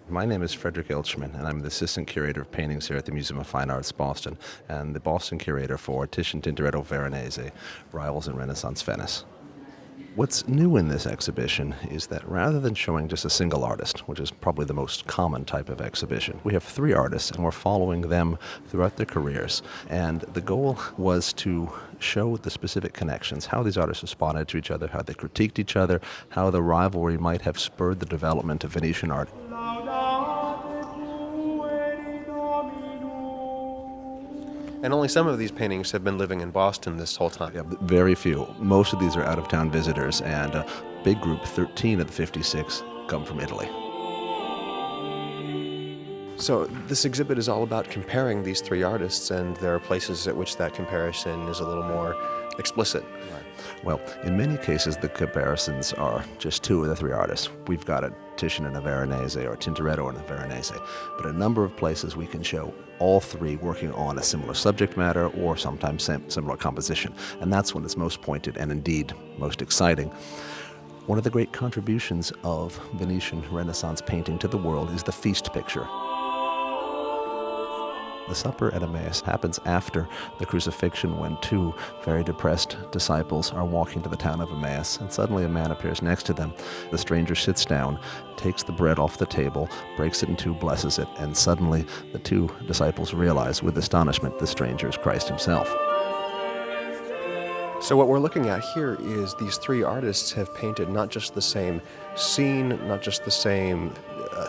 My name is Frederick Ilchman, and I'm the Assistant Curator of Paintings here at the Museum of Fine Arts, Boston, and the Boston Curator for Titian, Tintoretto, Veronese, Rivals in Renaissance Venice. What's new in this exhibition is that rather than showing just a single artist, which is probably the most common type of exhibition, we have three artists and we're following them throughout their careers. And the goal was to show the specific connections, how these artists responded to each other, how they critiqued each other, how the rivalry might have spurred the development of Venetian art. And only some of these paintings have been living in Boston this whole time. Yeah, very few. Most of these are out-of-town visitors, and a big group, 13 of the 56, come from Italy. So this exhibit is all about comparing these three artists, and there are places at which that comparison is a little more explicit. Well, in many cases, the comparisons are just two of the three artists. We've got a Titian and a Veronese, or a Tintoretto and a Veronese. But a number of places we can show all three working on a similar subject matter or sometimes similar composition. And that's when it's most pointed and indeed most exciting. One of the great contributions of Venetian Renaissance painting to the world is the feast picture. The supper at Emmaus happens after the crucifixion, when two very depressed disciples are walking to the town of Emmaus, and suddenly a man appears next to them. The stranger sits down, takes the bread off the table, breaks it in two, blesses it, and suddenly the two disciples realize with astonishment the stranger is Christ himself. So what we're looking at here is these three artists have painted not just the same scene, not just the same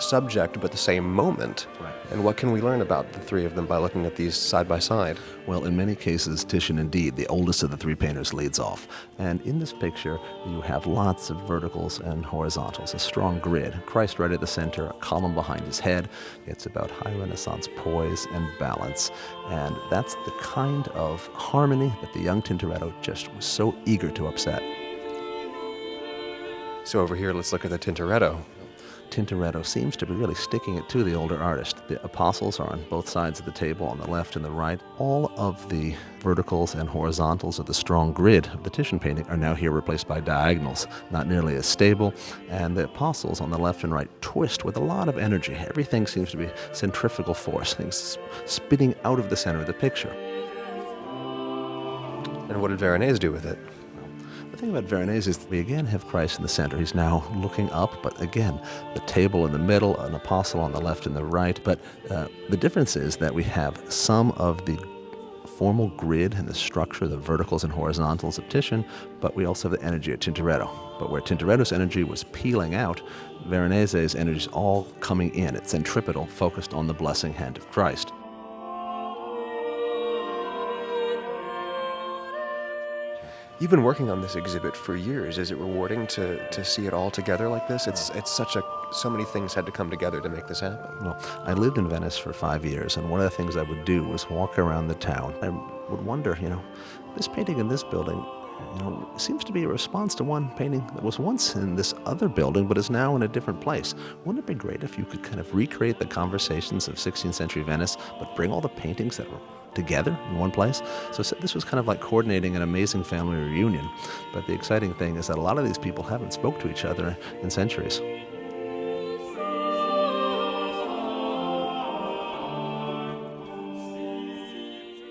subject, but the same moment. Right. And what can we learn about the three of them by looking at these side by side? Well, in many cases, Titian, indeed, the oldest of the three painters, leads off. And in this picture, you have lots of verticals and horizontals, a strong grid. Christ right at the center, a column behind his head. It's about high Renaissance poise and balance. And that's the kind of harmony that the young Tintoretto just was so eager to upset. So over here, let's look at the Tintoretto. Tintoretto seems to be really sticking it to the older artist. The apostles are on both sides of the table, on the left and the right. All of the verticals and horizontals of the strong grid of the Titian painting are now here replaced by diagonals, not nearly as stable. And the apostles on the left and right twist with a lot of energy. Everything seems to be centrifugal force, things spitting out of the center of the picture. And what did Veronese do with it? The thing about Veronese is that we again have Christ in the center. He's now looking up, but again, the table in the middle, an apostle on the left and the right. But the difference is that we have some of the formal grid and the structure, the verticals and horizontals of Titian, but we also have the energy of Tintoretto. But where Tintoretto's energy was peeling out, Veronese's energy is all coming in. It's centripetal, focused on the blessing hand of Christ. You've been working on this exhibit for years. Is it rewarding to see it all together like this? It's so many things had to come together to make this happen. Well, I lived in Venice for 5 years, and one of the things I would do was walk around the town. I would wonder, this painting in this building, seems to be a response to one painting that was once in this other building but is now in a different place. Wouldn't it be great if you could kind of recreate the conversations of 16th century Venice, but bring all the paintings that were together in one place? So this was kind of like coordinating an amazing family reunion. But the exciting thing is that a lot of these people haven't spoke to each other in centuries.